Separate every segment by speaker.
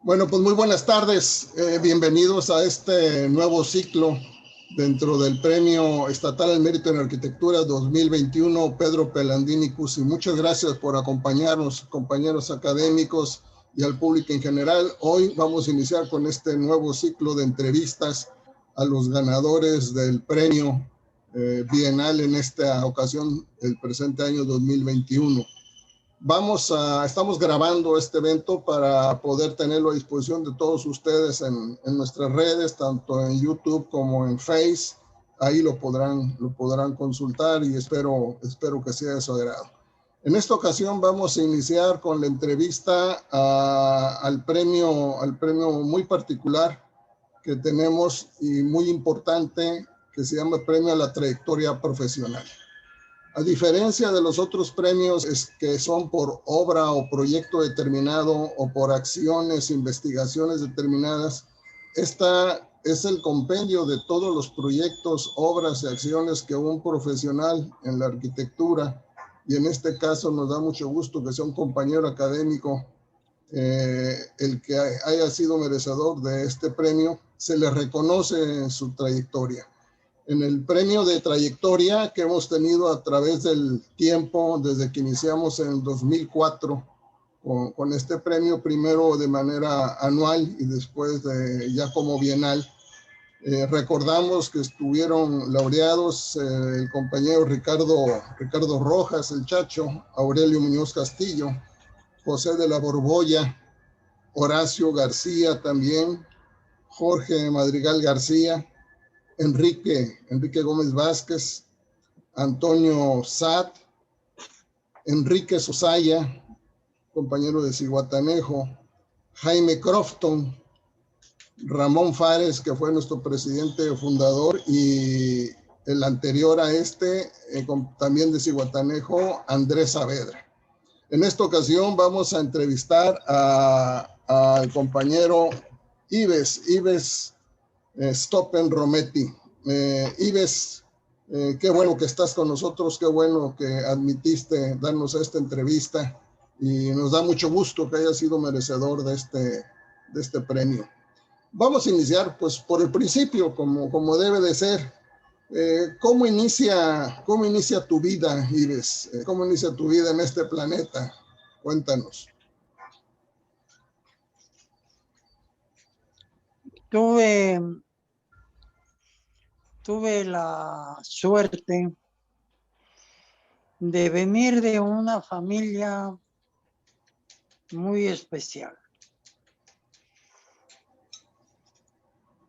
Speaker 1: Bueno, pues muy buenas tardes. Bienvenidos a este nuevo ciclo dentro del Premio Estatal al Mérito en Arquitectura 2021 Pedro Pelandini Cusi. Muchas gracias por acompañarnos, compañeros académicos y al público en general. Hoy vamos a iniciar con este nuevo ciclo de entrevistas a los ganadores del premio bienal en esta ocasión, el presente año 2021. Estamos grabando este evento para poder tenerlo a disposición de todos ustedes en nuestras redes, tanto en YouTube como en Face. Ahí lo podrán consultar y espero que sea de su agrado. En esta ocasión vamos a iniciar con la entrevista al premio muy particular que tenemos y muy importante, que se llama Premio a la Trayectoria Profesional. A diferencia de los otros premios que son por obra o proyecto determinado o por acciones, investigaciones determinadas, esta es el compendio de todos los proyectos, obras y acciones que un profesional en la arquitectura, y en este caso nos da mucho gusto que sea un compañero académico, el que haya sido merecedor de este premio, se le reconoce en su trayectoria. En el premio de trayectoria que hemos tenido a través del tiempo, desde que iniciamos en 2004 con este premio, primero de manera anual y después ya como bienal. Recordamos que estuvieron laureados el compañero Ricardo Rojas, el Chacho, Aurelio Muñoz Castillo, José de la Borbolla, Horacio García también, Jorge Madrigal García, Enrique Gómez Vázquez, Antonio Satt, Enrique Sosaya, compañero de Zihuatanejo, Jaime Crofton, Ramón Fares, que fue nuestro presidente fundador, y el anterior a también de Zihuatanejo, Andrés Saavedra. En esta ocasión vamos a entrevistar al compañero Ives Stoppen Rometti. Ives, qué bueno que estás con nosotros, qué bueno que admitiste darnos esta entrevista y nos da mucho gusto que hayas sido merecedor de este premio. Vamos a iniciar pues por el principio, como debe de ser. ¿Cómo inicia tu vida, Ives? ¿Cómo inicia tu vida en este planeta? Cuéntanos.
Speaker 2: Tuve la suerte de venir de una familia muy especial.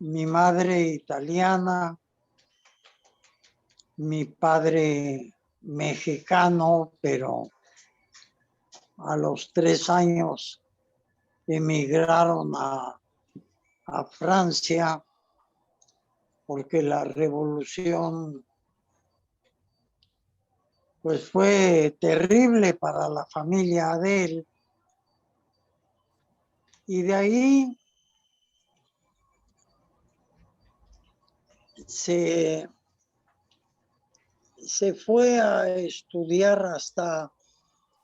Speaker 2: Mi madre italiana, mi padre mexicano, pero a los 3 años emigraron a Francia porque la revolución pues fue terrible para la familia de él. Y de ahí se fue a estudiar hasta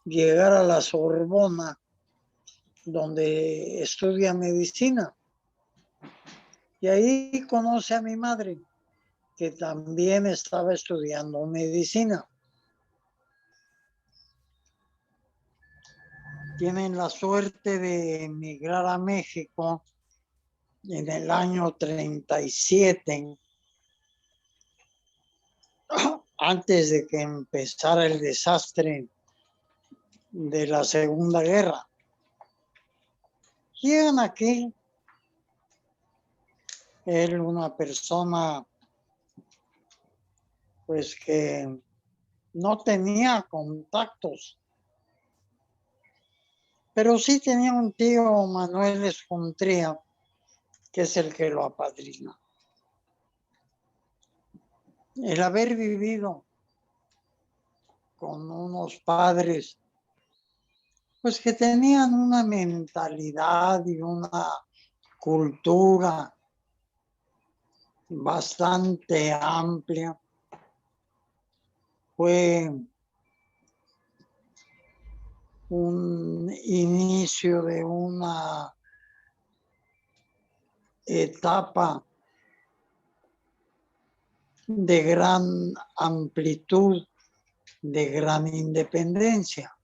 Speaker 2: llegar a la Sorbona, donde estudia medicina. Y ahí conoce a mi madre, que también estaba estudiando medicina. Tienen la suerte de emigrar a México en el año 37, antes de que empezara el desastre de la Segunda Guerra. Llegan aquí, él una persona pues que no tenía contactos, pero sí tenía un tío, Manuel Escontría, que es el que lo apadrina. El haber vivido con unos padres pues que tenían una mentalidad y una cultura bastante amplia, fue un inicio de una etapa de gran amplitud, de gran independencia.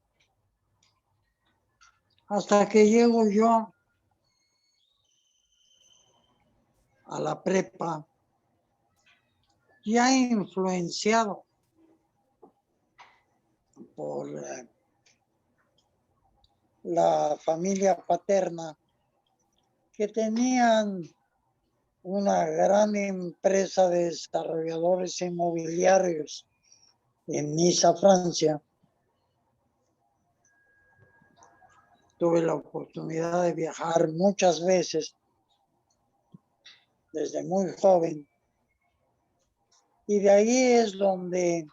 Speaker 2: Hasta que llego yo a la prepa, ya influenciado por la familia paterna, que tenían una gran empresa de desarrolladores inmobiliarios en Niza, Francia. Tuve la oportunidad de viajar muchas veces desde muy joven. Y de ahí es donde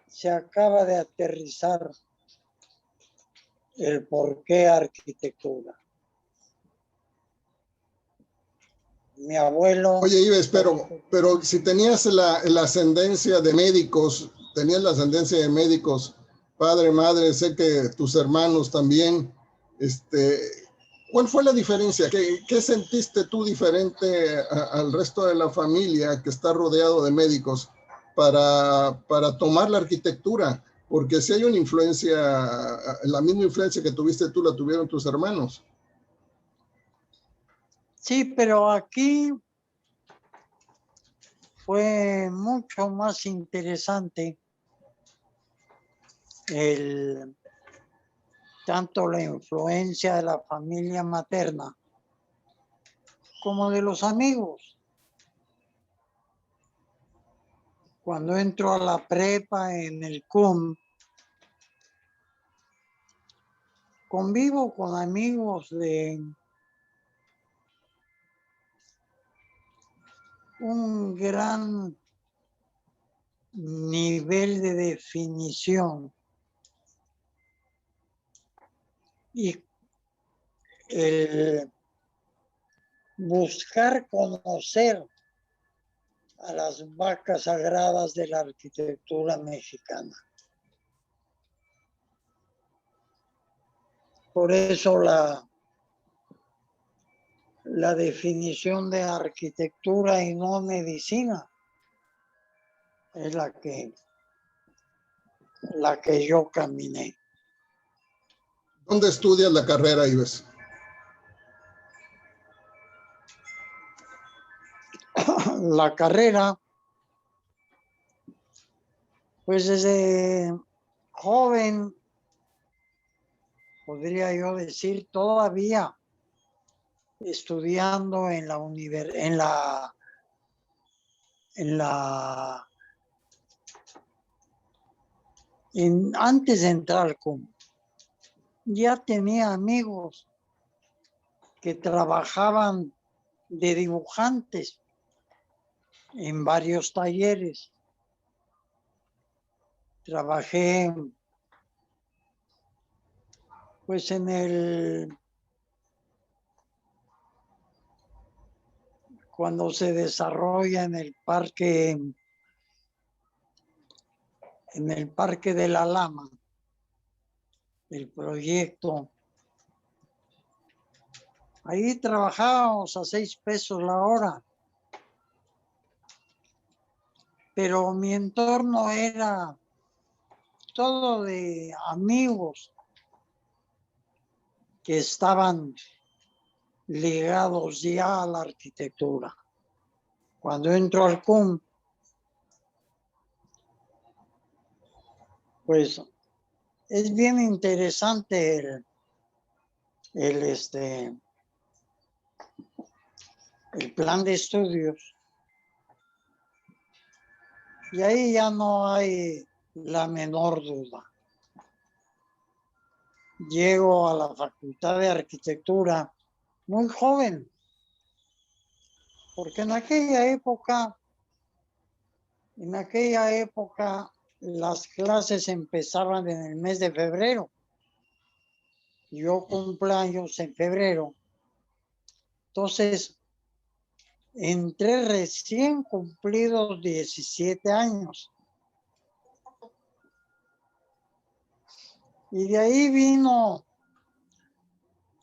Speaker 2: se acaba de aterrizar el por qué arquitectura. Mi abuelo...
Speaker 1: Oye, Ives, pero si tenías la ascendencia de médicos, padre, madre, sé que tus hermanos también, ¿cuál fue la diferencia? ¿Qué sentiste tú diferente al resto de la familia que está rodeado de médicos para tomar la arquitectura? Porque si hay una influencia, la misma influencia que tuviste tú la tuvieron tus hermanos.
Speaker 2: Sí, pero aquí fue mucho más interesante tanto la influencia de la familia materna como de los amigos. Cuando entro a la prepa en el CUM, convivo con amigos de un gran nivel de definición y el buscar conocer a las vacas sagradas de la arquitectura mexicana. Por eso la definición de arquitectura y no medicina es la que yo caminé.
Speaker 1: ¿Dónde estudias la carrera, Ives?
Speaker 2: La carrera, pues desde joven, podría yo decir, todavía estudiando antes de entrar al CUM, ya tenía amigos que trabajaban de dibujantes en varios talleres. Trabajé pues cuando se desarrolla en el parque de la Lama, el proyecto. Ahí trabajábamos a 6 pesos la hora. Pero mi entorno era todo de amigos que estaban ligados ya a la arquitectura. Cuando entro al CUM, pues es bien interesante el plan de estudios. Y ahí ya no hay la menor duda. Llego a la Facultad de Arquitectura muy joven, porque en aquella época las clases empezaban en el mes de febrero. Yo cumpleaños en febrero. Entonces, entré recién cumplidos 17 años. Y de ahí vino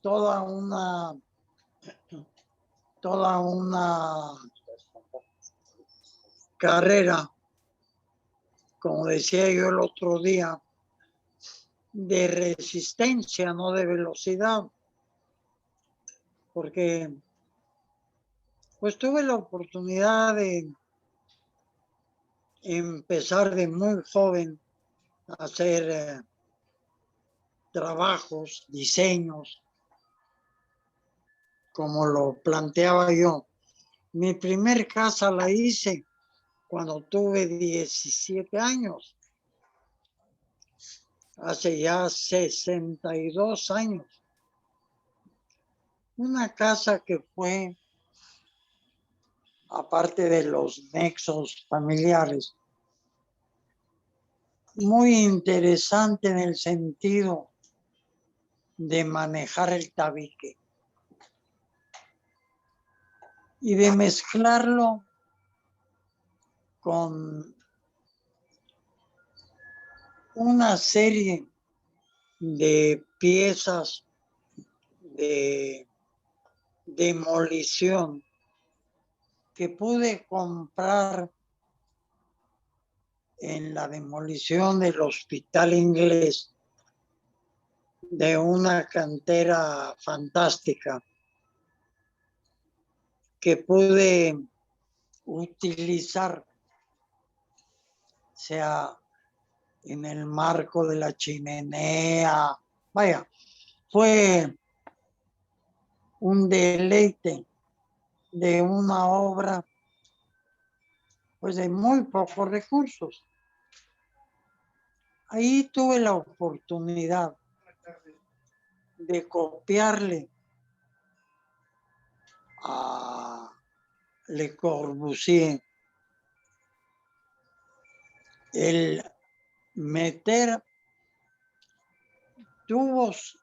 Speaker 2: toda una toda una carrera, como decía yo el otro día, de resistencia, no de velocidad, porque pues tuve la oportunidad de empezar de muy joven a hacer trabajos, diseños, como lo planteaba yo. Mi primer casa la hice cuando tuve 17 años, hace ya 62 años. Una casa que fue, aparte de los nexos familiares, muy interesante en el sentido de manejar el tabique y de mezclarlo con una serie de piezas de demolición que pude comprar en la demolición del hospital inglés, de una cantera fantástica que pude utilizar, sea en el marco de la chimenea. Vaya, fue un deleite de una obra pues de muy pocos recursos. Ahí tuve la oportunidad de copiarle a Le Corbusier el meter tubos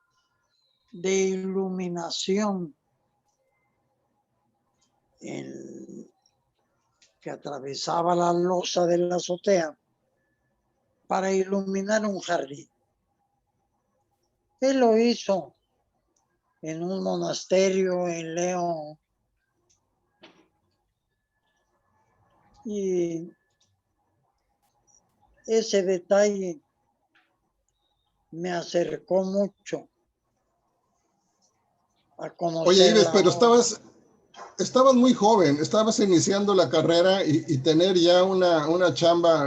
Speaker 2: de iluminación que atravesaba la losa de la azotea para iluminar un jardín. Él lo hizo en un monasterio en León y ese detalle me acercó mucho a
Speaker 1: Oye,
Speaker 2: conocer
Speaker 1: Ives,
Speaker 2: la
Speaker 1: pero
Speaker 2: obra.
Speaker 1: estabas muy joven, estabas iniciando la carrera y tener ya una chamba,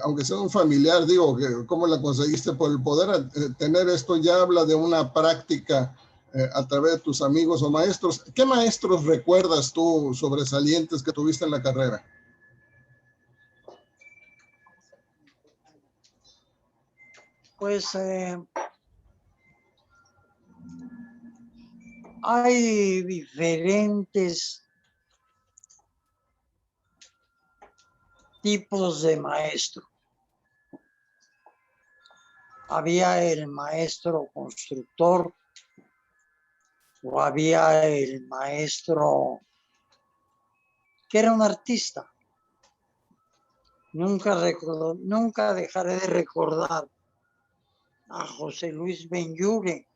Speaker 1: aunque sea un familiar, digo, que cómo la conseguiste por el poder tener esto ya habla de una práctica a través de tus amigos o maestros. ¿Qué maestros recuerdas tú sobresalientes que tuviste en la carrera?
Speaker 2: Pues hay diferentes tipos de maestro. Había el maestro constructor o había el maestro que era un artista. Nunca dejaré de recordar a José Luis Benlliure,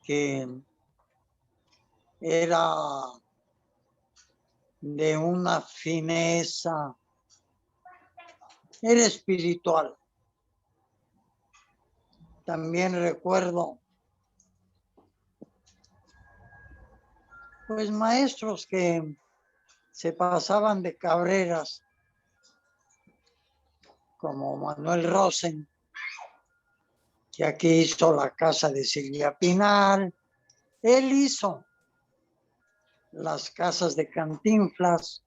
Speaker 2: que era de una fineza, era espiritual. También recuerdo pues maestros que se pasaban de cabreras, como Manuel Rosen, que aquí hizo la casa de Silvia Pinal. Él hizo las casas de Cantinflas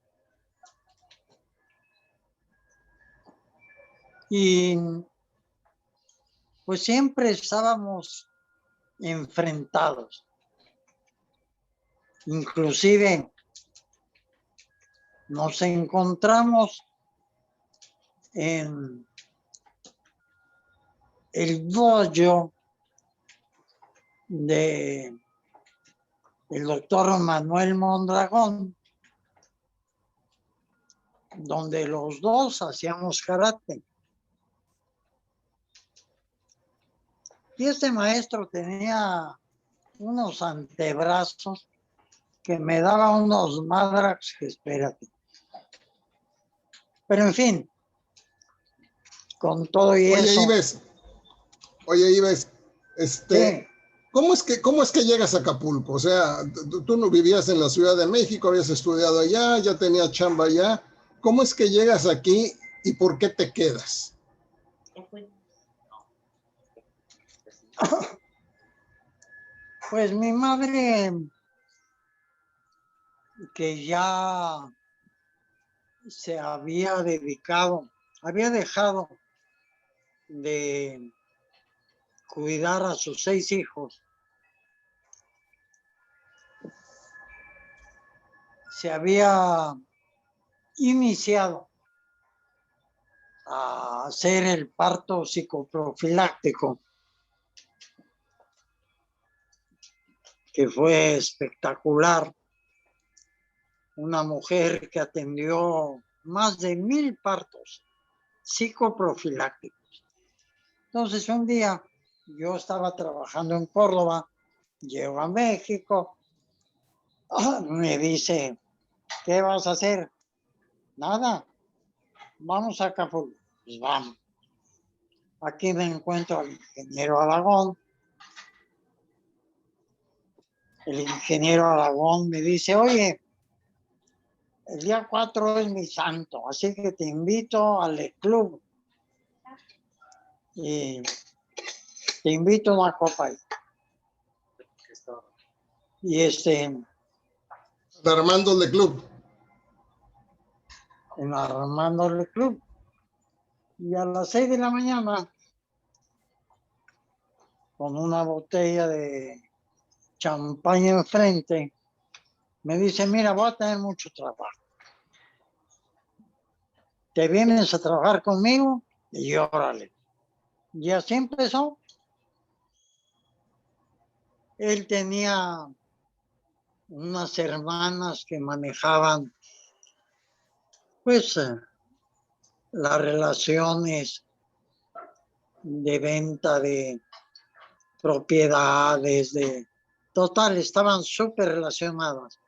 Speaker 2: y pues siempre estábamos enfrentados. Inclusive nos encontramos en el dojo de el doctor Manuel Mondragón, donde los dos hacíamos karate. Y este maestro tenía unos antebrazos que me daban unos madrax que espérate. Pero en fin, con todo y
Speaker 1: Oye,
Speaker 2: eso.
Speaker 1: Ives,
Speaker 2: Sí,
Speaker 1: ¿cómo es que llegas a Acapulco? O sea, tú no vivías en la Ciudad de México, habías estudiado allá, ya tenías chamba allá. ¿Cómo es que llegas aquí y por qué te quedas?
Speaker 2: pues mi madre, que ya se había dedicado, había dejado de cuidar a sus 6 hijos, se había iniciado a hacer el parto psicoprofiláctico, que fue espectacular. Una mujer que atendió más de 1000 partos psicoprofilácticos. Entonces un día yo estaba trabajando en Córdoba, llego a México, me dice, ¿qué vas a hacer? Nada, vamos a Acapulco. Pues vamos. Aquí me encuentro al ingeniero Aragón. El ingeniero Aragón me dice, oye, el día 4 es mi santo, así que te invito al club y te invito a una copa ahí. Y
Speaker 1: Armando de Club.
Speaker 2: en Armando el club. Y a las 6 de la mañana, con una botella de champaña enfrente, me dice, mira, voy a tener mucho trabajo. ¿Te vienes a trabajar conmigo? Y órale. Y así empezó. Él tenía unas hermanas que manejaban, pues, las relaciones de venta de propiedades, de total, estaban súper relacionadas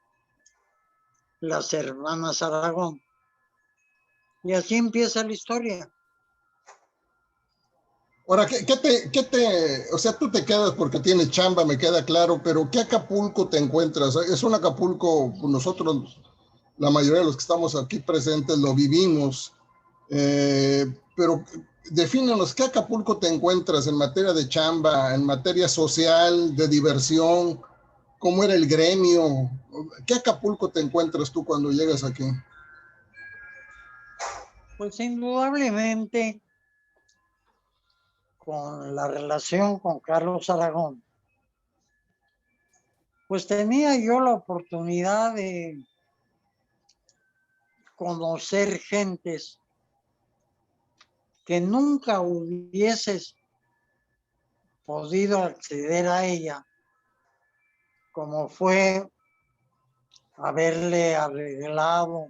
Speaker 2: las hermanas Aragón. Y así empieza la historia.
Speaker 1: Ahora, o sea, tú te quedas porque tienes chamba, me queda claro, pero ¿qué Acapulco te encuentras? Es un Acapulco, nosotros, la mayoría de los que estamos aquí presentes, lo vivimos, pero defínenos, ¿qué Acapulco te encuentras en materia de chamba, en materia social, de diversión? ¿Cómo era el gremio? ¿Qué Acapulco te encuentras tú cuando llegas aquí?
Speaker 2: Pues indudablemente con la relación con Carlos Aragón, pues tenía yo la oportunidad de conocer gentes que nunca hubieses podido acceder a ella, como fue haberle arreglado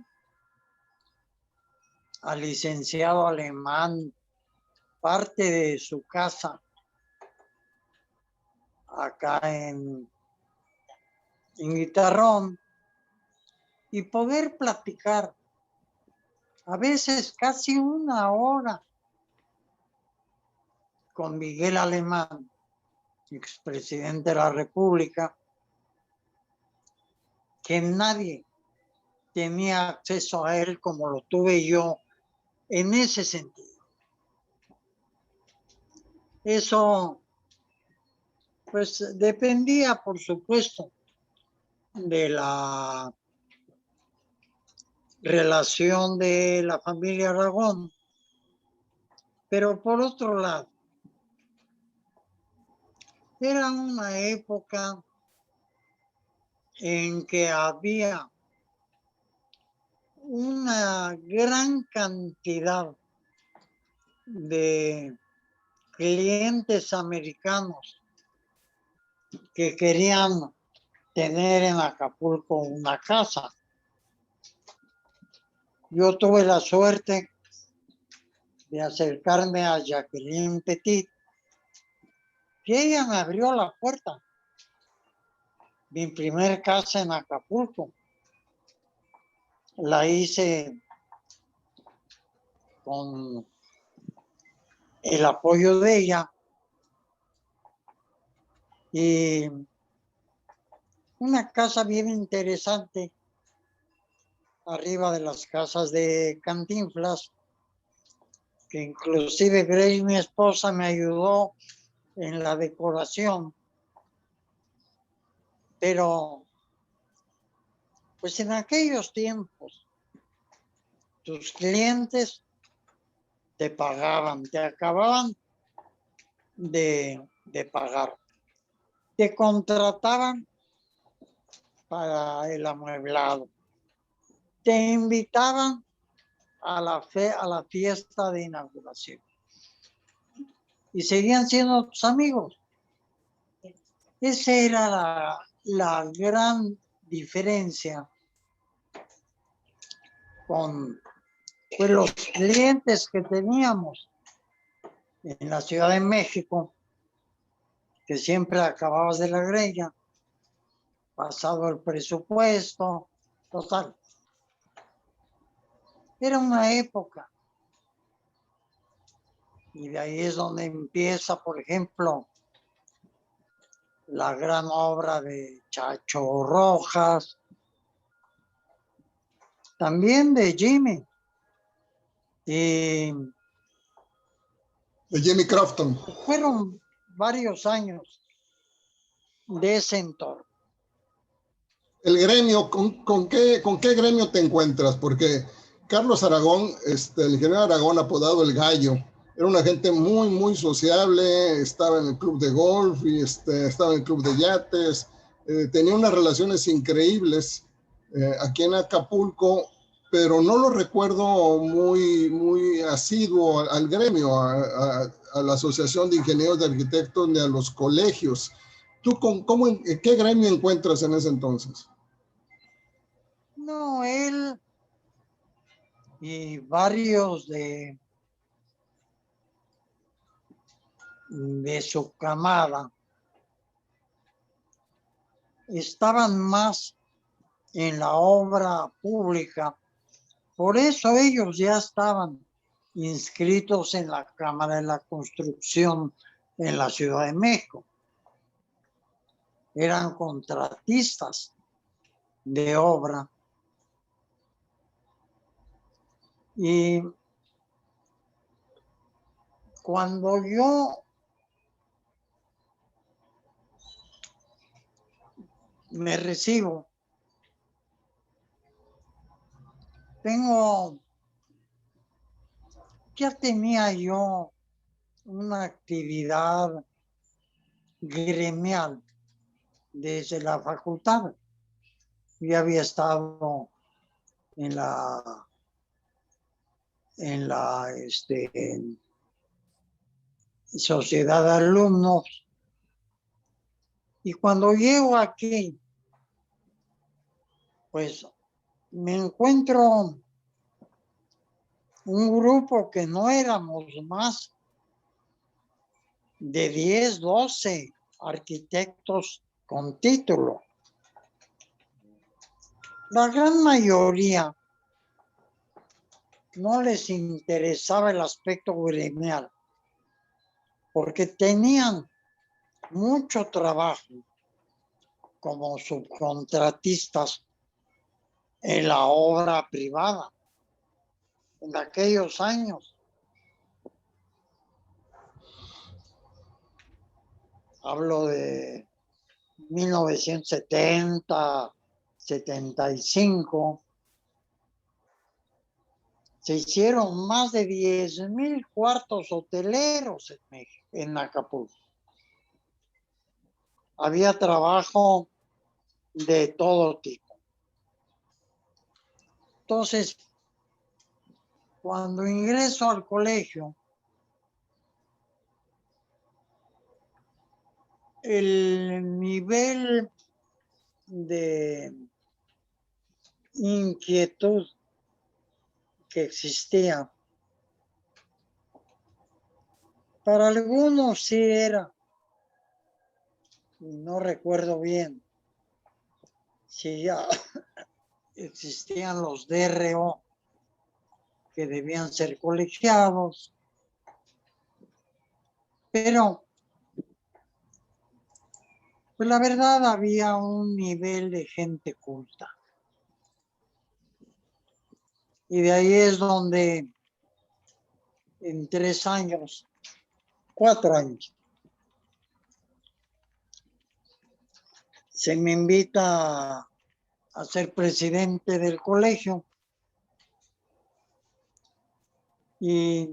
Speaker 2: al licenciado Alemán parte de su casa acá en Guitarrón y poder platicar a veces casi una hora con Miguel Alemán, expresidente de la República, que nadie tenía acceso a él como lo tuve yo en ese sentido. Eso, pues, dependía, por supuesto, de la relación de la familia Aragón, pero por otro lado, era una época en que había una gran cantidad de clientes americanos que querían tener en Acapulco una casa. Yo tuve la suerte de acercarme a Jacqueline Petit, y ella me abrió la puerta Mi primer casa en Acapulco la hice con el apoyo de ella y una casa bien interesante arriba de las casas de Cantinflas, que inclusive Grace, mi esposa, me ayudó en la decoración, pero pues en aquellos tiempos tus clientes te pagaban, te acababan de pagar, te contrataban para el amueblado, te invitaban a la fiesta de inauguración y seguían siendo tus amigos. Esa era la gran diferencia con pues, los clientes que teníamos en la Ciudad de México, que siempre acababas de la greña, pasado el presupuesto, total. Era una época. Y de ahí es donde empieza, por ejemplo, la gran obra de Chacho Rojas, también de Jimmy. Y
Speaker 1: De Jimmy Crofton.
Speaker 2: fueron varios años de ese entorno.
Speaker 1: El gremio, ¿con qué gremio te encuentras? Porque Carlos Aragón, el ingeniero Aragón, apodado El Gallo, era una gente muy, muy sociable, estaba en el club de golf y estaba en el club de yates, tenía unas relaciones increíbles aquí en Acapulco, pero no lo recuerdo muy, muy asiduo al gremio, a la Asociación de Ingenieros de Arquitectos ni a los colegios. ¿Tú en qué gremio encuentras en ese entonces?
Speaker 2: No, él y varios de su camada estaban más en la obra pública. Por eso ellos ya estaban inscritos en la Cámara de la Construcción en la Ciudad de México. Eran contratistas de obra. Y cuando yo me recibo, ya tenía yo una actividad gremial desde la facultad. Yo había estado en la sociedad de alumnos, y cuando llego aquí, pues me encuentro un grupo que no éramos más de 10, 12 arquitectos con título. La gran mayoría no les interesaba el aspecto gremial, porque tenían mucho trabajo como subcontratistas en la obra privada en aquellos años. Hablo de 1970, 75. Se hicieron más de 10,000 cuartos hoteleros en México, en Acapulco. Había trabajo de todo tipo. Entonces, cuando ingreso al colegio, el nivel de inquietud que existía, para algunos sí era, no recuerdo bien, si ya existían los DRO que debían ser colegiados, pero pues la verdad había un nivel de gente culta. Y de ahí es donde en 3 años, 4 años, se me invita a ser presidente del colegio y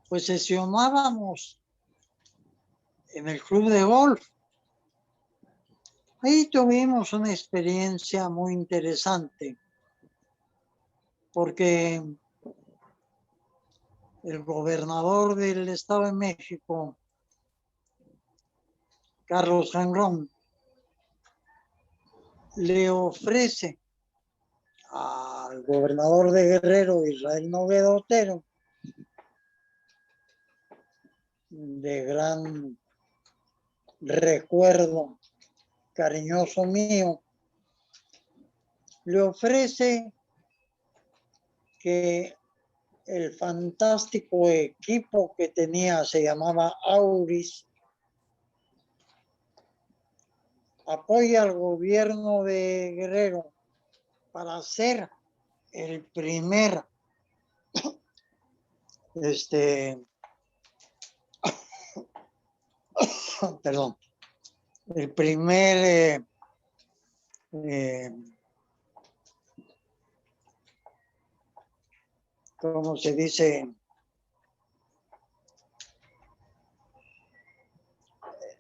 Speaker 2: pues sesionábamos en el club de golf. Ahí tuvimos una experiencia muy interesante porque el gobernador del Estado de México, Carlos Janrón, le ofrece al gobernador de Guerrero, Israel Noguera Otero, de gran recuerdo cariñoso mío, le ofrece que el fantástico equipo que tenía, se llamaba Auris, apoya al gobierno de Guerrero para hacer el primer perdón, el primer ¿cómo se dice?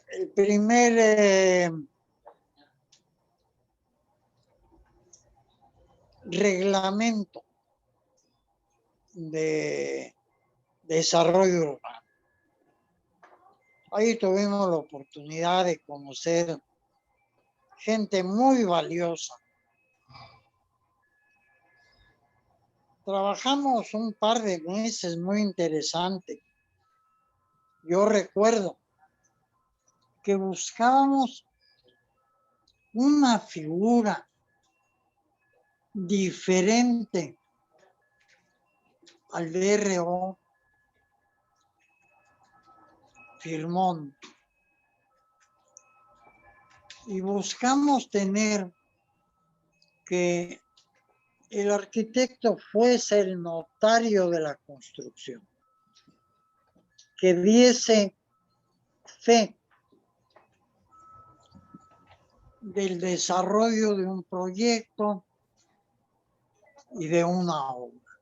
Speaker 2: El primer reglamento de desarrollo urbano. Ahí tuvimos la oportunidad de conocer gente muy valiosa. Trabajamos un par de meses muy interesante. Yo recuerdo que buscábamos una figura diferente al DRO Firmón y buscamos tener que el arquitecto fuese el notario de la construcción, que diese fe del desarrollo de un proyecto y de una obra,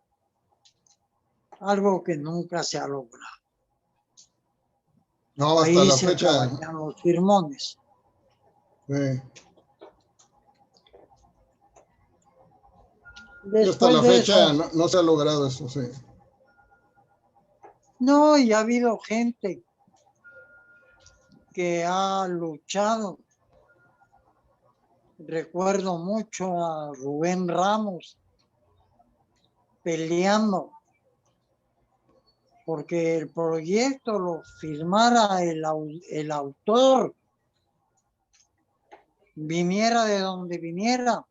Speaker 2: algo que nunca se ha logrado.
Speaker 1: No, hasta
Speaker 2: ahí
Speaker 1: la
Speaker 2: se
Speaker 1: fecha.
Speaker 2: trabajan los firmones.
Speaker 1: Sí. Y hasta
Speaker 2: Después
Speaker 1: la
Speaker 2: de
Speaker 1: fecha
Speaker 2: eso,
Speaker 1: no se ha logrado eso, sí.
Speaker 2: no, y ha habido gente que ha luchado. Recuerdo mucho a Rubén Ramos peleando porque el proyecto lo firmara el autor, viniera de donde viniera.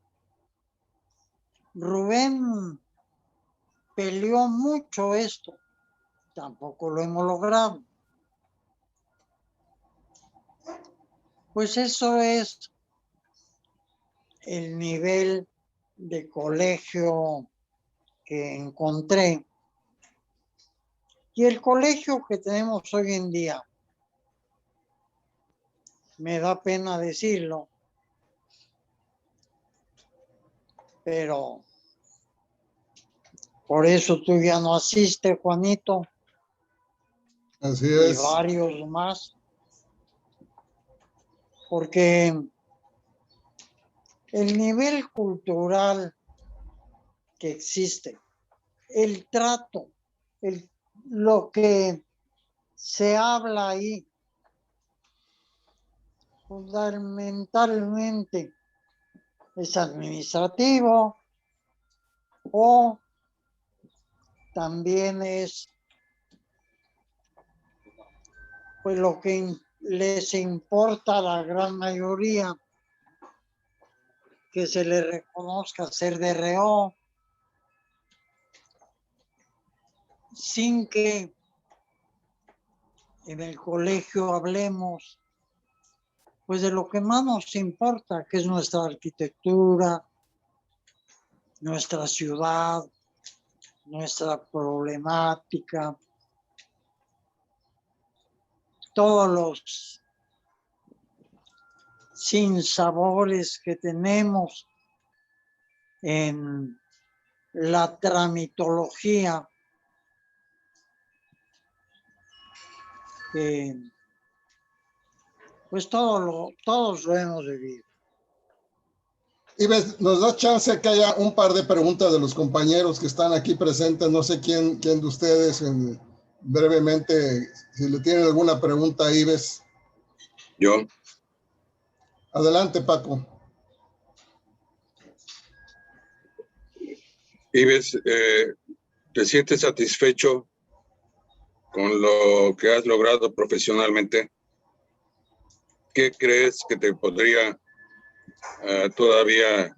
Speaker 2: Rubén peleó mucho esto, tampoco lo hemos logrado. Pues eso es el nivel de colegio que encontré. Y el colegio que tenemos hoy en día, me da pena decirlo, pero por eso tú ya no asistes, Juanito,
Speaker 1: Así
Speaker 2: y
Speaker 1: es.
Speaker 2: varios más, porque el nivel cultural que existe, el trato, lo que se habla ahí, fundamentalmente es administrativo o también es pues lo que les importa a la gran mayoría que se le reconozca ser de reo, sin que en el colegio hablemos pues de lo que más nos importa, que es nuestra arquitectura, nuestra ciudad, nuestra problemática, todos los sinsabores que tenemos en la tramitología, pues todos lo hemos vivido.
Speaker 1: Ives, nos da chance que haya un par de preguntas de los compañeros que están aquí presentes. No sé quién de ustedes, brevemente, si le tienen alguna pregunta a Ives.
Speaker 3: Yo.
Speaker 1: Adelante, Paco.
Speaker 3: Ives, ¿te sientes satisfecho con lo que has logrado profesionalmente? ¿Qué crees que te podría todavía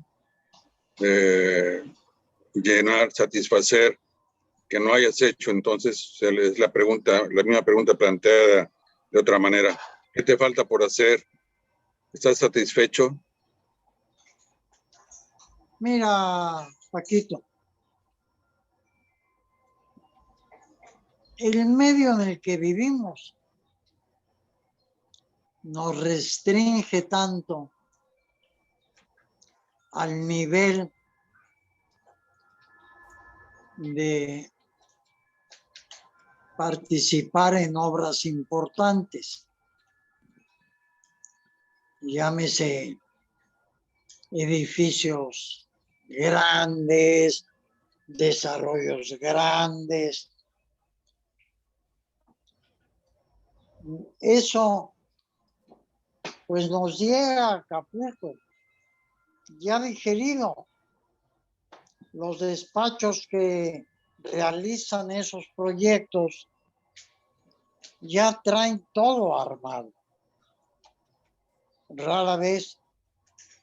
Speaker 3: llenar, satisfacer, que no hayas hecho? Entonces, es la misma pregunta planteada de otra manera. ¿Qué te falta por hacer? ¿Estás satisfecho?
Speaker 2: Mira, Paquito, el medio en el que vivimos nos restringe tanto al nivel de participar en obras importantes, llámese edificios grandes, desarrollos grandes. Eso pues nos llega a Acapulco ya digerido. Los despachos que realizan esos proyectos ya traen todo armado. Rara vez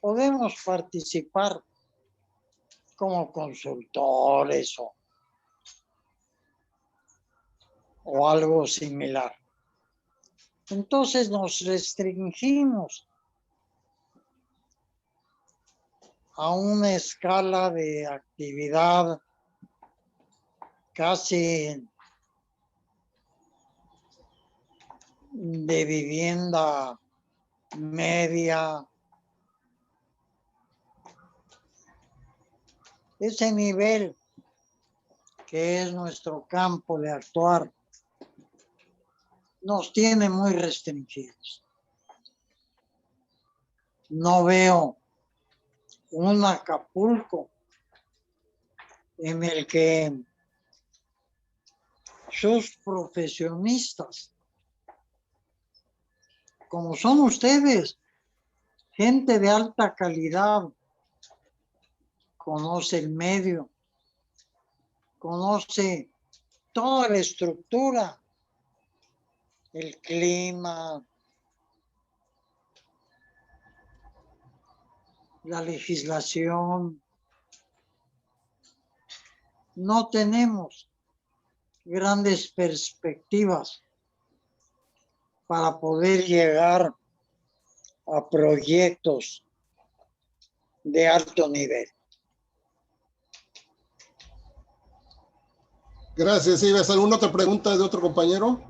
Speaker 2: podemos participar como consultores o algo similar. Entonces nos restringimos a una escala de actividad casi de vivienda media. Ese nivel que es nuestro campo de actuar nos tiene muy restringidos. No veo un Acapulco en el que sus profesionistas, como son ustedes, gente de alta calidad, conoce el medio, conoce toda la estructura, el clima, la legislación. No tenemos grandes perspectivas para poder llegar a proyectos de alto nivel.
Speaker 1: Gracias, Ives. ¿Alguna otra pregunta de otro compañero?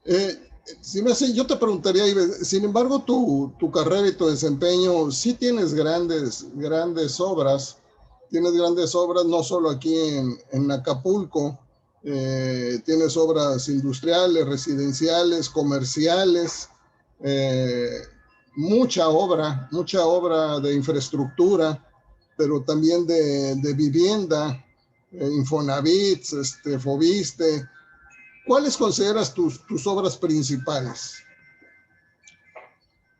Speaker 1: Yo te preguntaría, Ives, sin embargo, tu carrera y tu desempeño, sí tienes grandes obras. Tienes grandes obras no solo aquí en Acapulco, tienes obras industriales, residenciales, comerciales, mucha obra de infraestructura, pero también de vivienda, Infonavit, Fobiste. ¿Cuáles consideras tus obras principales?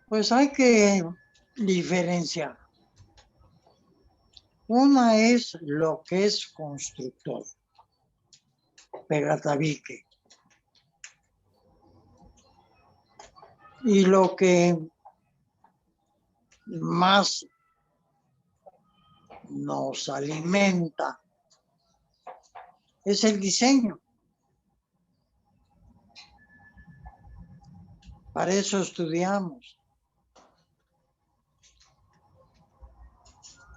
Speaker 2: Pues hay que diferenciar. Una es lo que es constructor, pegatabique. Y lo que más nos alimenta es el diseño. Para eso estudiamos.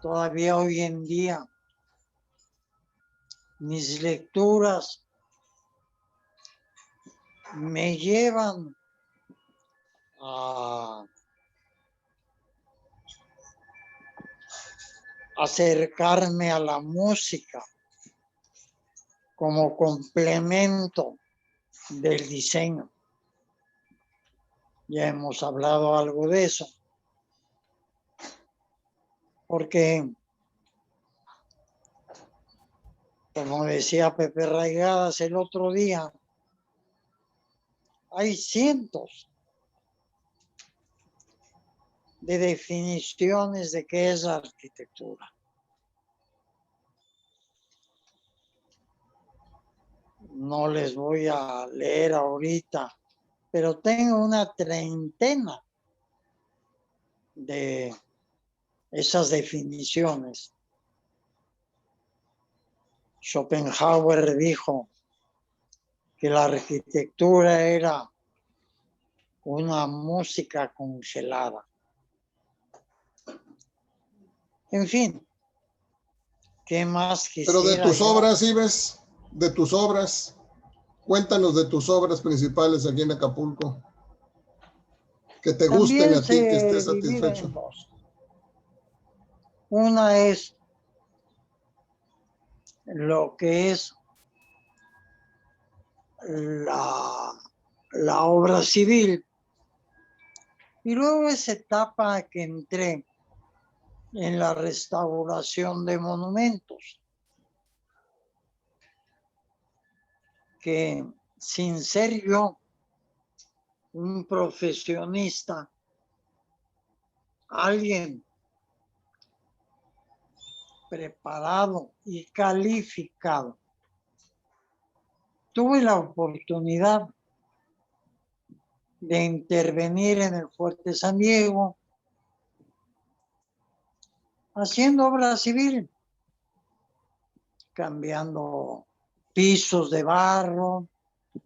Speaker 2: Todavía hoy en día, mis lecturas me llevan a acercarme a la música como complemento del diseño. Ya hemos hablado algo de eso. Porque, como decía Pepe Raigadas el otro día, hay cientos de definiciones de qué es la arquitectura. No les voy a leer ahorita, pero tengo una treintena de esas definiciones. Schopenhauer dijo que la arquitectura era una música congelada. En fin, ¿qué más
Speaker 1: Pero de
Speaker 2: quisiera
Speaker 1: tus
Speaker 2: yo?
Speaker 1: obras, Ives, de tus obras, cuéntanos de tus obras principales aquí en Acapulco, que te gusten
Speaker 2: También
Speaker 1: a ti, que
Speaker 2: se
Speaker 1: estés
Speaker 2: divide
Speaker 1: satisfecho.
Speaker 2: en dos. Una es lo que es la obra civil, y luego esa etapa que entré en la restauración de monumentos, que sin ser yo un profesionista, alguien preparado y calificado, tuve la oportunidad de intervenir en el Fuerte San Diego haciendo obra civil, cambiando pisos de barro,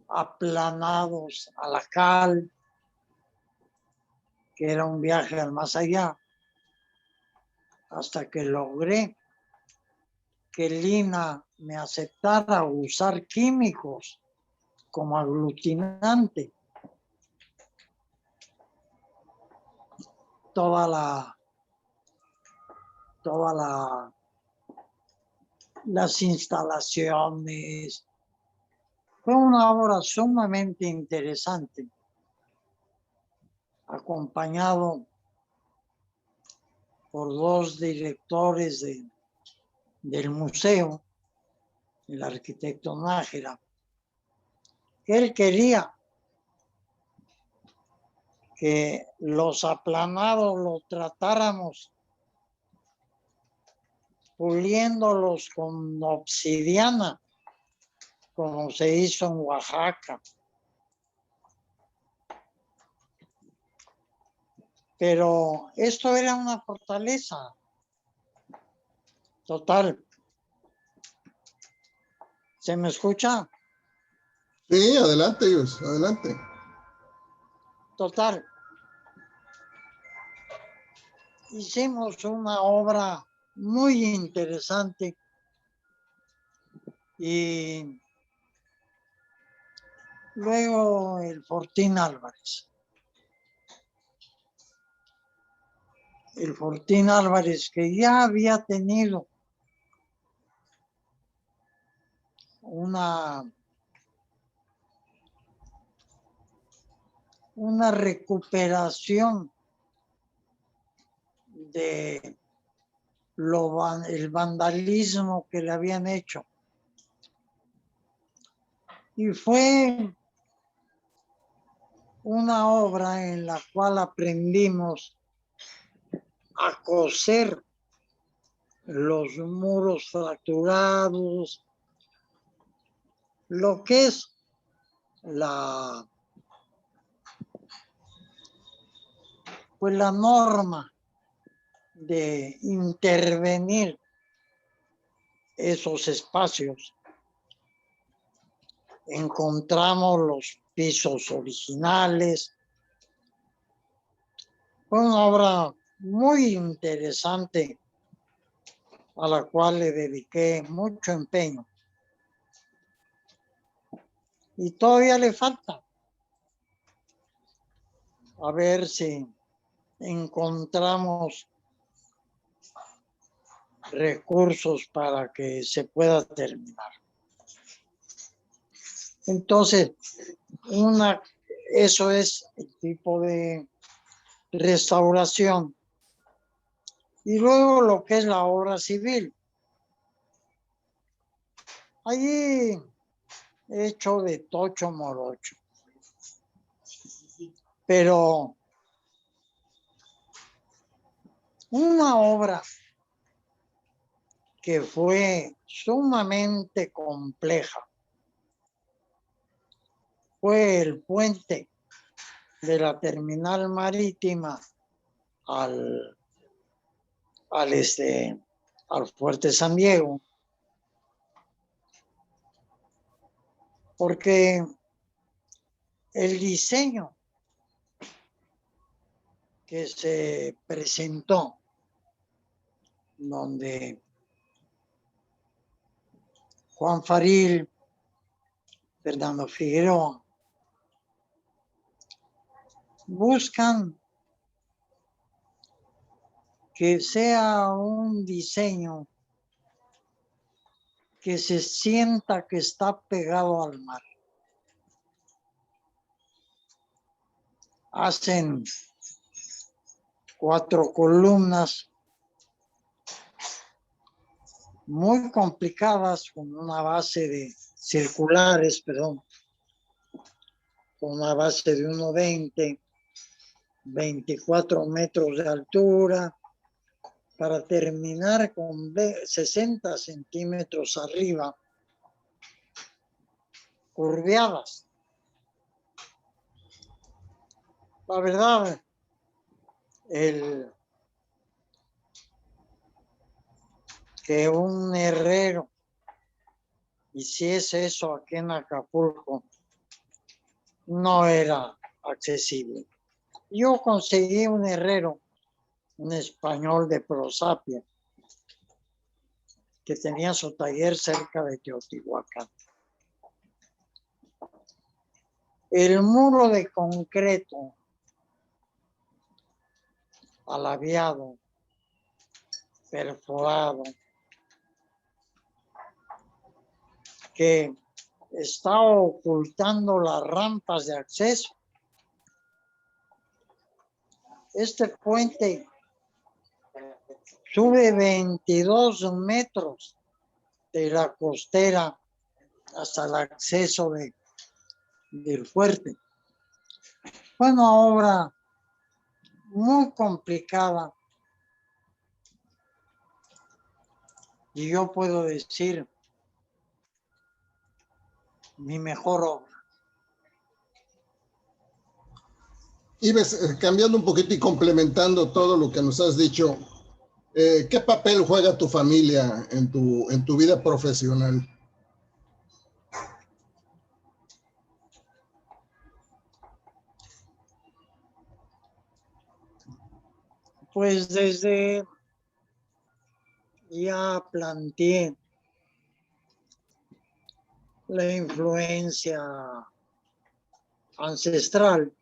Speaker 2: aplanados a la cal, que era un viaje al más allá, hasta que logré que Lina me aceptara usar químicos como aglutinante. Las instalaciones. Fue una obra sumamente interesante, acompañado por dos directores del museo, el arquitecto Nájera, que él quería que los aplanados los tratáramos puliéndolos con obsidiana, como se hizo en Oaxaca. Pero esto era una fortaleza total. ¿Se me escucha?
Speaker 1: Sí, adelante, Ives, adelante.
Speaker 2: Total. Hicimos una obra muy interesante y luego el Fortín Álvarez. El Fortín Álvarez, que ya había tenido una recuperación de el vandalismo que le habían hecho. Y fue una obra en la cual aprendimos a coser los muros fracturados, lo que es la norma de intervenir esos espacios, encontramos los pisos originales. Fue una obra muy interesante a la cual le dediqué mucho empeño. Y todavía le falta. A ver si encontramos recursos para que se pueda terminar. Entonces, eso es el tipo de restauración. Y luego lo que es la obra civil. Allí he hecho de tocho morocho. Pero una obra que fue sumamente compleja fue el puente de la terminal marítima al Fuerte San Diego, porque el diseño que se presentó, donde Juan Faril, Fernando Figueroa, buscan que sea un diseño que se sienta que está pegado al mar. Hacen 4 columnas muy complicadas con una base de circulares, con una base de 1,20, 24 metros de altura, para terminar con 60 centímetros arriba, curveadas. La verdad, que un herrero hiciese eso aquí en Acapulco no era accesible. Yo conseguí un herrero, un español de Prosapia, que tenía su taller cerca de Teotihuacán. El muro de concreto alabeado, perforado, que está ocultando las rampas de acceso. Este puente sube 22 metros de la costera hasta el acceso del fuerte. Fue una obra muy complicada y yo puedo decir mi mejor obra.
Speaker 1: Ives, cambiando un poquito y complementando todo lo que nos has dicho, ¿qué papel juega tu familia en tu vida profesional?
Speaker 2: Pues desde ya planteé la influencia ancestral,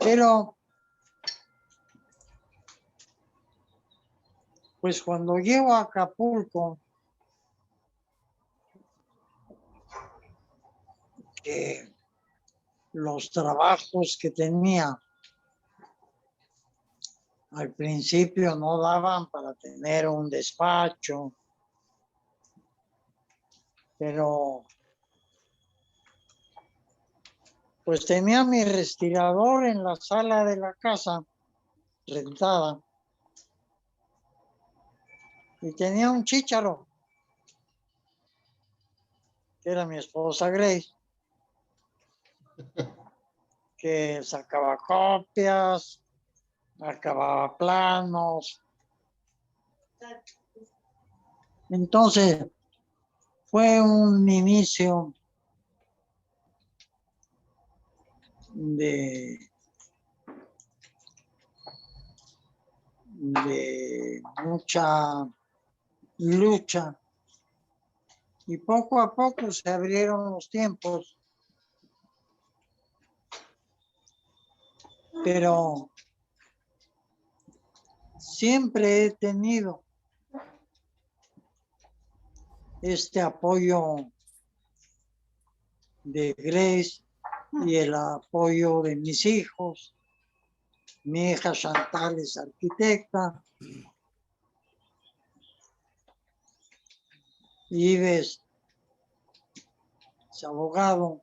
Speaker 2: pero pues cuando llego a Acapulco, que los trabajos que tenía al principio no daban para tener un despacho, pero pues tenía mi respirador en la sala de la casa rentada y tenía un chícharo, que era mi esposa Grace, que sacaba copias, acababa planos. Entonces, fue un inicio de mucha lucha, y poco a poco se abrieron los tiempos, pero siempre he tenido este apoyo de Grace y el apoyo de mis hijos. Mi hija Chantal es arquitecta. Ives es abogado,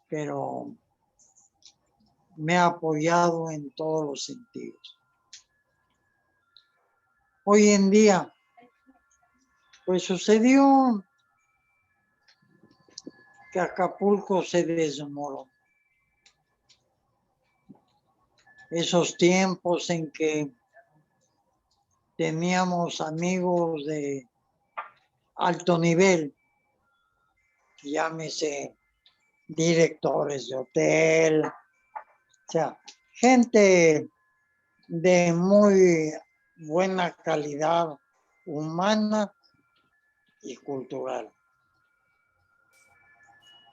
Speaker 2: pero me ha apoyado en todos los sentidos. Hoy en día, pues sucedió que Acapulco se desmoronó. Esos tiempos en que teníamos amigos de alto nivel, llámese directores de hotel, o sea, gente de muy buena calidad humana y cultural.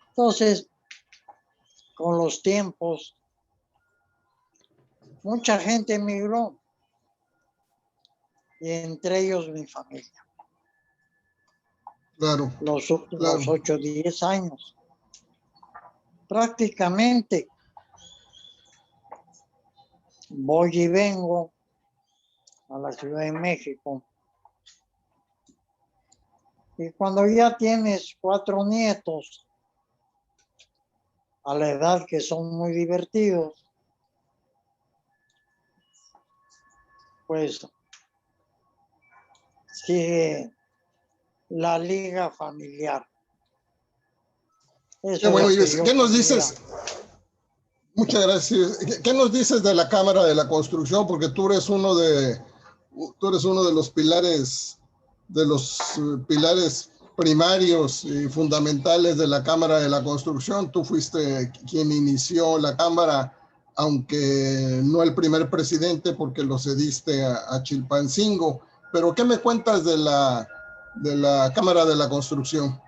Speaker 2: Entonces, con los tiempos, mucha gente emigró, y entre ellos mi familia.
Speaker 1: Claro,
Speaker 2: Los
Speaker 1: claro.
Speaker 2: últimos 8 o 10 años. Prácticamente voy y vengo a la Ciudad de México. Y cuando ya tienes 4 nietos, a la edad que son muy divertidos, pues sigue la liga familiar.
Speaker 1: Qué
Speaker 2: Eso
Speaker 1: bueno,
Speaker 2: es lo que
Speaker 1: Ives.
Speaker 2: yo
Speaker 1: ¿Qué nos
Speaker 2: quisiera.
Speaker 1: dices? Muchas gracias. ¿Qué nos dices de la Cámara de la Construcción? Porque tú eres uno de los pilares primarios y fundamentales de la Cámara de la Construcción. Tú fuiste quien inició la Cámara, aunque no el primer presidente, porque lo cediste a Chilpancingo. Pero ¿qué me cuentas de la Cámara de la Construcción?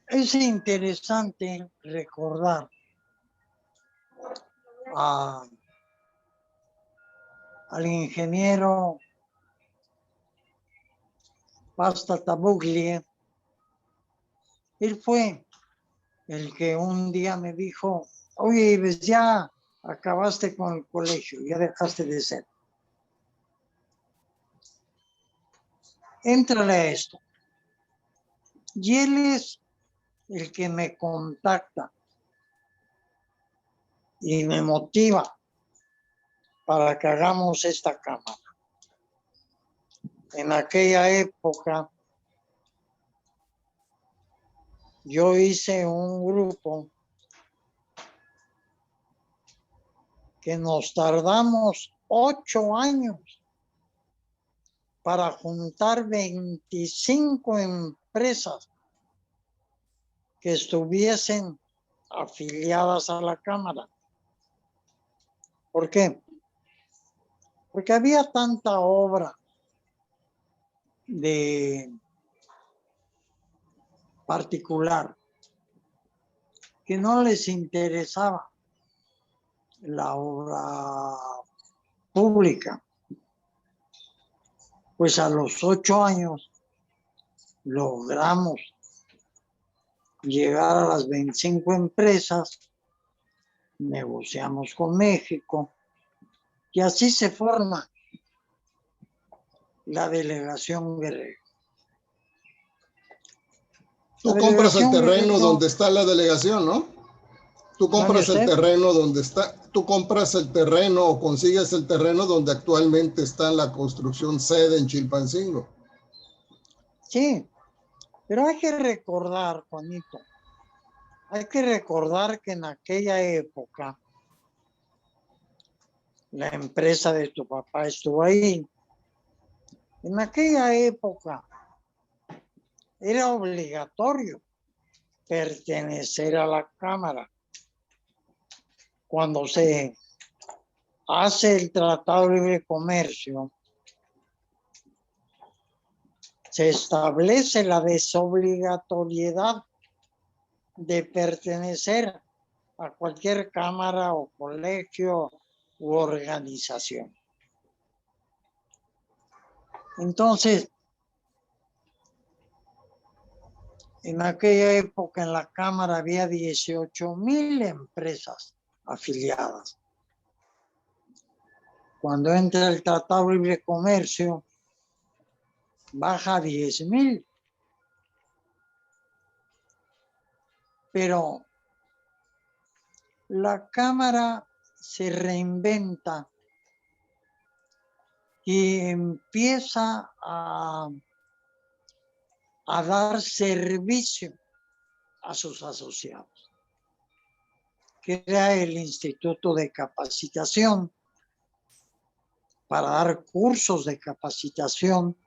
Speaker 2: Es interesante recordar al ingeniero Pasta Tabuglia. Él fue el que un día me dijo: oye, Ives, ya acabaste con el colegio, ya dejaste de ser. Éntrale a esto. Y él es el que me contacta y me motiva para que hagamos esta cámara. En aquella época, yo hice un grupo que nos tardamos 8 años para juntar 25 empresas que estuviesen afiliadas a la Cámara. ¿Por qué? Porque había tanta obra de particular que no les interesaba la obra pública. Pues a los 8 años logramos llegar a las 25 empresas, negociamos con México y así se forma la delegación Guerrero.
Speaker 1: Tú compras el terreno donde está la delegación, ¿no? Tú compras el terreno donde está, tú compras el terreno o consigues el terreno donde actualmente está la construcción sede en Chilpancingo.
Speaker 2: Sí, pero hay que recordar, Juanito, Hay que recordar que en aquella época la empresa de tu papá estuvo ahí. En aquella época era obligatorio pertenecer a la Cámara. Cuando se hace el Tratado de Libre Comercio, se establece la desobligatoriedad de pertenecer a cualquier cámara o colegio u organización. Entonces, en aquella época en la Cámara había 18,000 empresas afiliadas. Cuando entra el Tratado de Libre Comercio, baja a 10,000. Pero la Cámara se reinventa y empieza a dar servicio a sus asociados. Crea el Instituto de Capacitación para dar cursos de capacitación,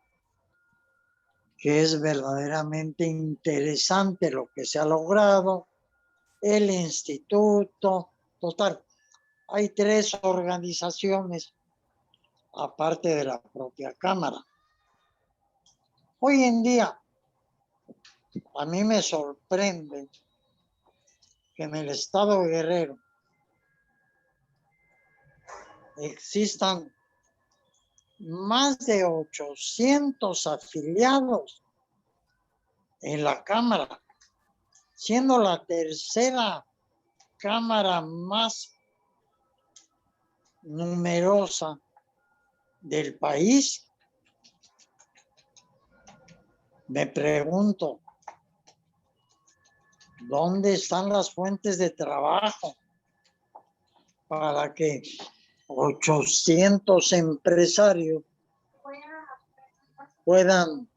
Speaker 2: que es verdaderamente interesante lo que se ha logrado. El instituto, total, hay 3 organizaciones aparte de la propia Cámara. Hoy en día, a mí me sorprende que en el estado de Guerrero existan más de 800 afiliados en la Cámara, siendo la tercera Cámara más numerosa del país. Me pregunto, ¿dónde están las fuentes de trabajo para que 800 empresarios puedan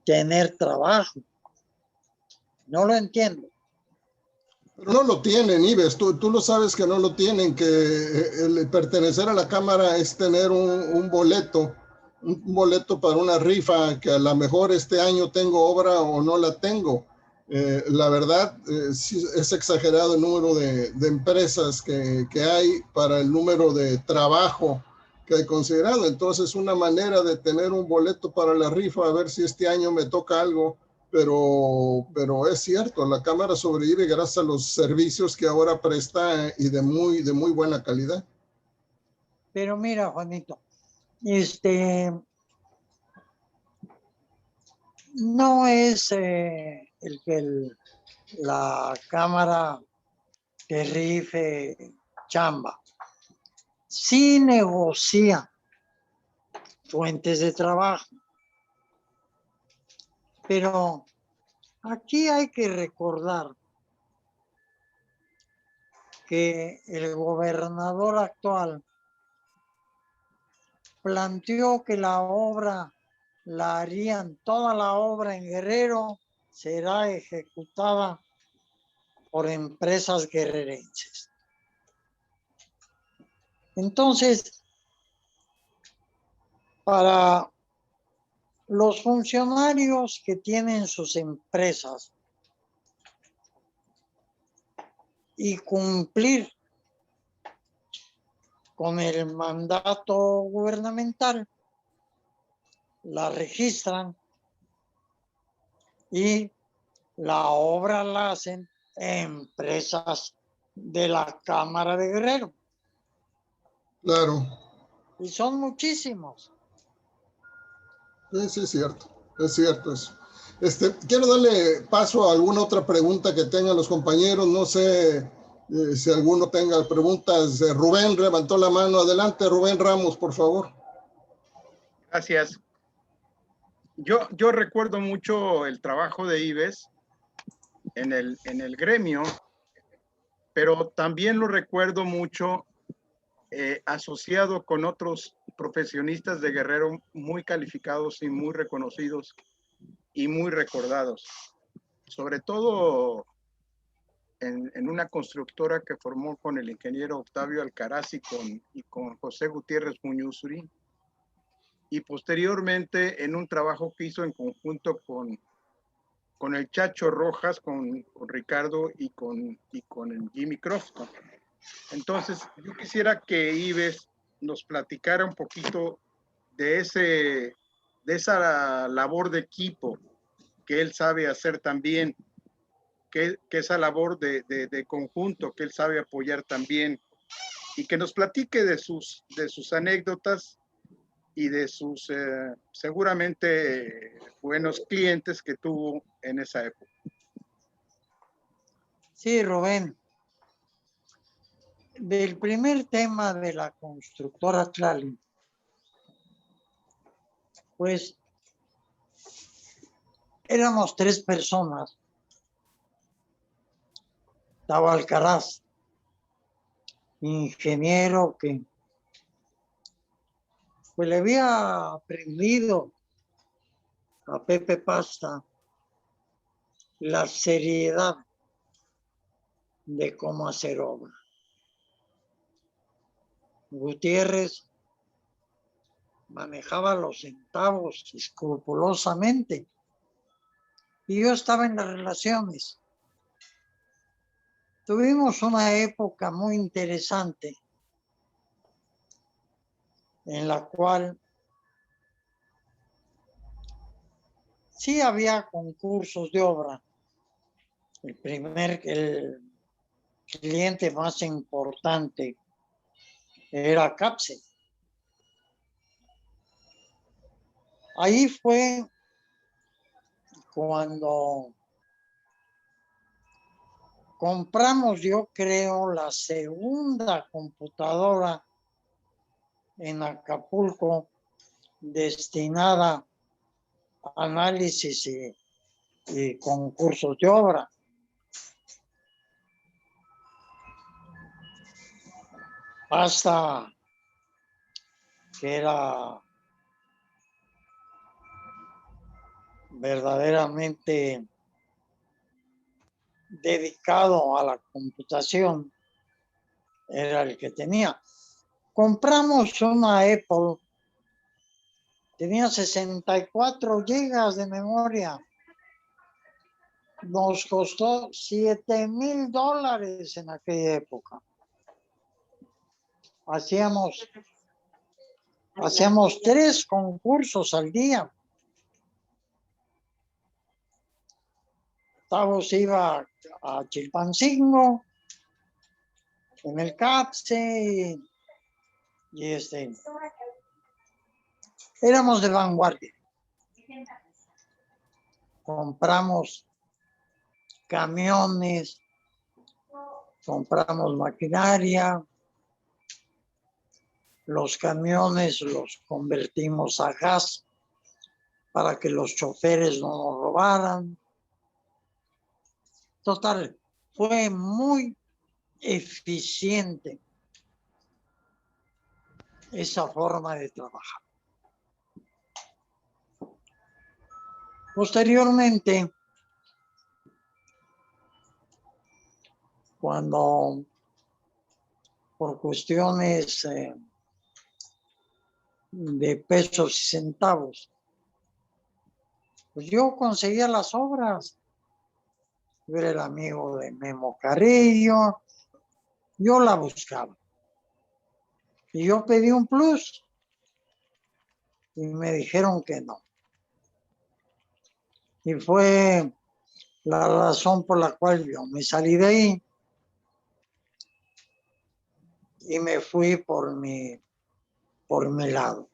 Speaker 2: tener trabajo? No lo entiendo.
Speaker 1: Pero no lo tienen, Ives, tú lo sabes que no lo tienen, que el pertenecer a la Cámara es tener un boleto para una rifa, que a lo mejor este año tengo obra o no la tengo. La verdad, sí es exagerado el número de empresas que hay para el número de trabajo que hay considerado. Entonces, una manera de tener un boleto para la rifa, a ver si este año me toca algo. Pero es cierto, la Cámara sobrevive gracias a los servicios que ahora presta y de muy buena calidad.
Speaker 2: Pero mira, Juanito, no es la Cámara que rife chamba. Sí negocia fuentes de trabajo. Pero aquí hay que recordar que el gobernador actual planteó que la obra la harían, toda la obra en Guerrero será ejecutada por empresas guerrerenses. Entonces, para los funcionarios que tienen sus empresas y cumplir con el mandato gubernamental, la registran y la obra la hacen empresas de la Cámara de Guerrero.
Speaker 1: Claro.
Speaker 2: Y son muchísimos.
Speaker 1: Sí, es cierto eso. Quiero darle paso a alguna otra pregunta que tengan los compañeros. No sé si alguno tenga preguntas. Rubén levantó la mano. Adelante, Rubén Ramos, por favor.
Speaker 4: Gracias. Yo recuerdo mucho el trabajo de Ives en el gremio, pero también lo recuerdo mucho asociado con otros profesionistas de Guerrero muy calificados y muy reconocidos y muy recordados. Sobre todo en una constructora que formó con el ingeniero Octavio Alcaraz y con José Gutiérrez Muñuzuri, y posteriormente en un trabajo que hizo en conjunto con el Chacho Rojas, con Ricardo y con el Jimmy Crofton. Entonces, yo quisiera que Ives nos platicara un poquito de esa labor de equipo que él sabe hacer también, que esa labor de conjunto que él sabe apoyar también, y que nos platique de sus anécdotas y de sus seguramente buenos clientes que tuvo en esa época.
Speaker 2: Sí, Rubén. Del primer tema de la constructora Tlali, pues éramos 3 personas. Estaba Alcaraz, ingeniero que pues le había aprendido a Pepe Pasta la seriedad de cómo hacer obra. Gutiérrez manejaba los centavos escrupulosamente y yo estaba en las relaciones. Tuvimos una época muy interesante en la cual sí había concursos de obra. El cliente más importante era CAPSE. Ahí fue cuando compramos, yo creo, la segunda computadora en Acapulco destinada a análisis y concursos de obra. Hasta que era verdaderamente dedicado a la computación, era el que tenía. Compramos una Apple, tenía 64 gigas de memoria. Nos costó $7,000 en aquella época. Hacíamos 3 concursos al día. Tavos iba a Chilpancingo, en el CAPSE, y éramos de vanguardia. Compramos camiones, compramos maquinaria, los camiones los convertimos a gas para que los choferes no nos robaran. Total, fue muy eficiente esa forma de trabajar. Posteriormente, cuando por cuestiones de pesos y centavos, pues yo conseguía las obras. Yo era el amigo de Memo Carrillo, yo la buscaba. Y yo pedí un plus y me dijeron que no. Y fue la razón por la cual yo me salí de ahí y me fui por mi lado.